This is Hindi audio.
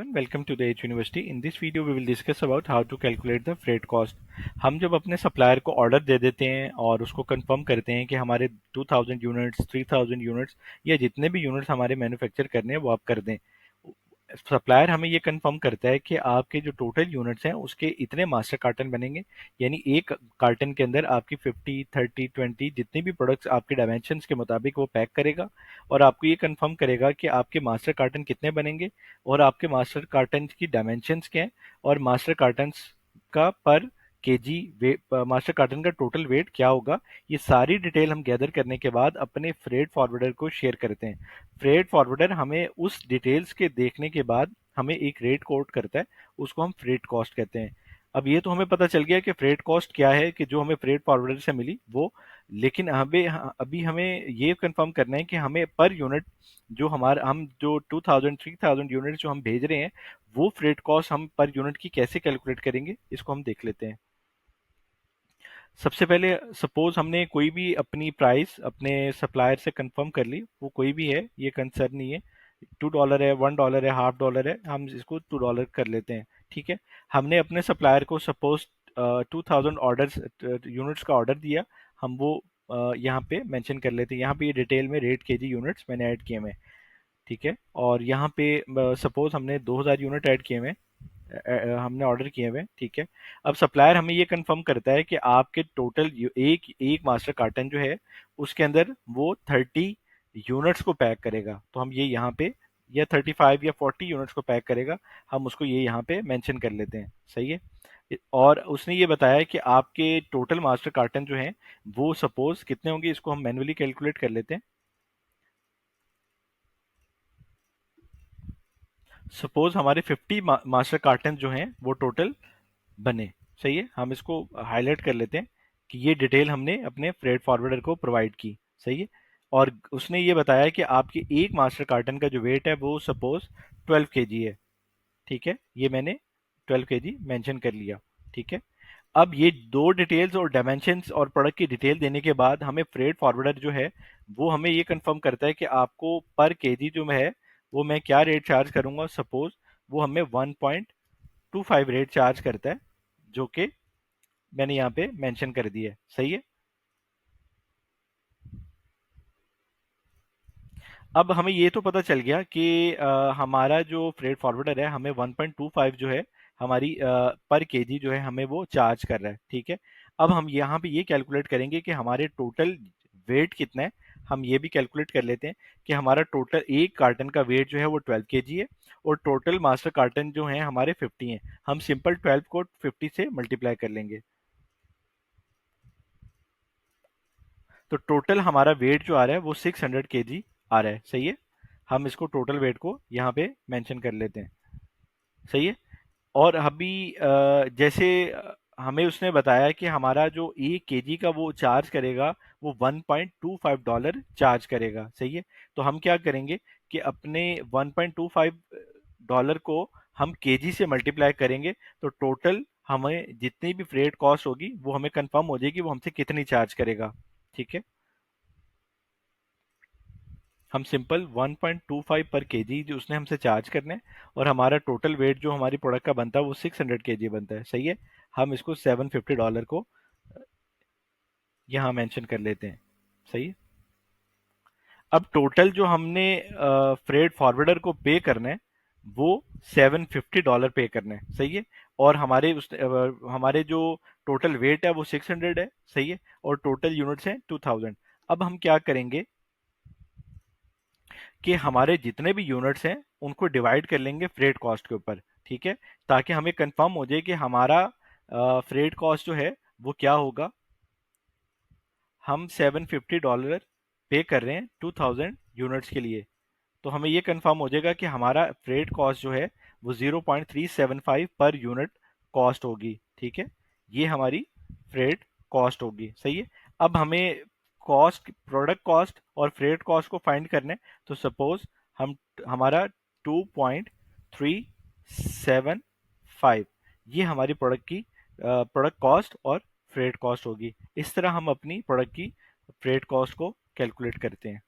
everyone, welcome to the H University. In this video, we will discuss about how to calculate the freight cost. हम जब अपने सप्लायर को ऑर्डर दे देते हैं और उसको कंफर्म करते हैं कि हमारे 2000 यूनिट्स 3000 यूनिट्स या जितने भी यूनिट्स हमारे मैन्युफैक्चर करने हैं वो आप कर दें। सप्लायर हमें ये कंफर्म करता है कि आपके जो टोटल यूनिट्स हैं उसके इतने मास्टर कार्टन बनेंगे, यानी एक कार्टन के अंदर आपकी 50 30 20 जितनी भी प्रोडक्ट्स आपके डायमेंशंस के मुताबिक वो पैक करेगा और आपको ये कंफर्म करेगा कि आपके मास्टर कार्टन कितने बनेंगे और आपके मास्टर कार्टन की डायमेंशंस क्या हैं और मास्टर कार्टन्स का पर केजी मास्टर कार्टन का टोटल वेट क्या होगा। ये सारी डिटेल हम गैदर करने के बाद अपने फ्रेट फॉरवर्डर को शेयर करते हैं। फ्रेट फॉरवर्डर हमें उस डिटेल्स के देखने के बाद हमें एक रेट कोट करता है, उसको हम फ्रेट कॉस्ट कहते हैं। अब ये तो हमें पता चल गया कि फ्रेट कॉस्ट क्या है, कि जो हमें फ्रेट फॉरवर्डर से मिली वो। लेकिन हमें अभी हमें ये कंफर्म करना है कि हमें पर यूनिट जो हमारा हम जो 2000 3000 यूनिट जो हम भेज रहे हैं वो फ्रेट कॉस्ट हम पर यूनिट की कैसे कैलकुलेट करेंगे, इसको हम देख लेते हैं। सबसे पहले सपोज हमने कोई भी अपनी प्राइस अपने सप्लायर से कंफर्म कर ली, वो कोई भी है, ये कंसर्न नहीं है। $2 है, $1 है, $1/2 है, हम इसको $2 कर लेते हैं। ठीक है, हमने अपने सप्लायर को सपोज 2000 ऑर्डर्स यूनिट्स का ऑर्डर दिया। हम वो यहाँ पे मेंशन कर लेते हैं। यहाँ पे ये डिटेल में रेट केजी यूनिट्स मैंने ऐड किए हुए हैं। ठीक है, और यहाँ पे सपोज हमने 2000 यूनिट ऐड किए हुए हैं, हमने ऑर्डर किए हुए हैं। ठीक है, अब सप्लायर हमें ये कंफर्म करता है कि आपके टोटल एक एक मास्टर कार्टन जो है उसके अंदर वो 30 यूनिट्स को पैक करेगा। तो हम ये यहाँ पे या 35 या 40 यूनिट्स को पैक करेगा, हम उसको ये यहाँ पे मेंशन कर लेते हैं। सही है, और उसने ये बताया कि आपके टोटल मास्टर कार्टन जो हैं वो सपोज कितने होंगे, इसको हम मैन्युअली कैलकुलेट कर लेते हैं। सपोज हमारे 50 मास्टर कार्टन जो हैं वो टोटल बने। सही है, हम इसको हाईलाइट कर लेते हैं कि ये डिटेल हमने अपने फ्रेट फॉरवर्डर को प्रोवाइड की। सही है, और उसने ये बताया कि आपके एक मास्टर कार्टन का जो वेट है वो सपोज 12 केजी है। ठीक है, ये मैंने 12 केजी मेंशन कर लिया। ठीक है, अब ये दो डिटेल्स और डायमेंशंस और प्रोडक्ट की डिटेल देने के बाद हमें फ्रेट फॉरवर्डर जो है वो हमें ये कंफर्म करता है कि आपको पर केजी जो है वो मैं क्या रेट चार्ज करूंगा। सपोज वो हमें 1.25 रेट चार्ज करता है, जो कि मैंने यहाँ पे मेंशन कर दिया है। सही है, अब हमें ये तो पता चल गया कि हमारा जो फ्रेट फॉरवर्डर है हमें 1.25 जो है हमारी पर केजी जो है हमें वो चार्ज कर रहा है। ठीक है, अब हम यहाँ पे ये कैलकुलेट करेंगे कि हमारे टोटल वेट कितना है। हम ये भी कैलकुलेट कर लेते हैं कि हमारा टोटल एक कार्टन का वेट जो है वो 12 केजी है और टोटल मास्टर कार्टन जो है हमारे 50 हैं। हम सिंपल 12 को 50 से मल्टीप्लाई कर लेंगे, तो टोटल हमारा वेट जो आ रहा है वो 600 केजी आ रहा है। सही है, हम इसको टोटल वेट को यहाँ पे मेंशन कर लेते हैं। सही है, और अभी जैसे हमें उसने बताया कि हमारा जो एक केजी का वो चार्ज करेगा वो $1.25 चार्ज करेगा। सही है, तो हम क्या करेंगे कि अपने $1.25 को हम केजी से मल्टीप्लाई करेंगे, तो टोटल हमें जितनी भी फ्रेट कॉस्ट होगी वो हमें कंफर्म हो जाएगी वो हमसे कितनी चार्ज करेगा। ठीक है, हम सिंपल 1.25 पर केजी जो उसने हमसे चार्ज करना है और हमारा टोटल वेट जो हमारी प्रोडक्ट का बनता है वो 600 केजी बनता है। सही है, हम इसको $750 को यहाँ मेंशन कर लेते हैं। सही है, अब टोटल जो हमने फ्रेट फॉरवर्डर को पे करना है वो $750 पे करना है। सही है, और हमारे जो टोटल वेट है वो 600 है। सही है, और टोटल यूनिट्स हैं 2000। अब हम क्या करेंगे कि हमारे जितने भी यूनिट्स हैं उनको डिवाइड कर लेंगे फ्रेट कॉस्ट के ऊपर। ठीक है, ताकि हमें कंफर्म हो जाए कि हमारा फ्रेट कॉस्ट जो है वो क्या होगा। हम $750 पे कर रहे हैं 2000 यूनिट्स के लिए, तो हमें ये कंफर्म हो जाएगा कि हमारा फ्रेट कॉस्ट जो है वो 0.375 पर यूनिट कॉस्ट होगी। ठीक है, ये हमारी फ्रेट कॉस्ट होगी। सही है, अब हमें कॉस्ट प्रोडक्ट कॉस्ट और फ्रेट कॉस्ट को फाइंड करना है, तो सपोज हम हमारा 2.375 ये हमारी प्रोडक्ट कॉस्ट और फ्रेट कॉस्ट होगी। इस तरह हम अपनी प्रोडक्ट की फ्रेट कॉस्ट को कैलकुलेट करते हैं।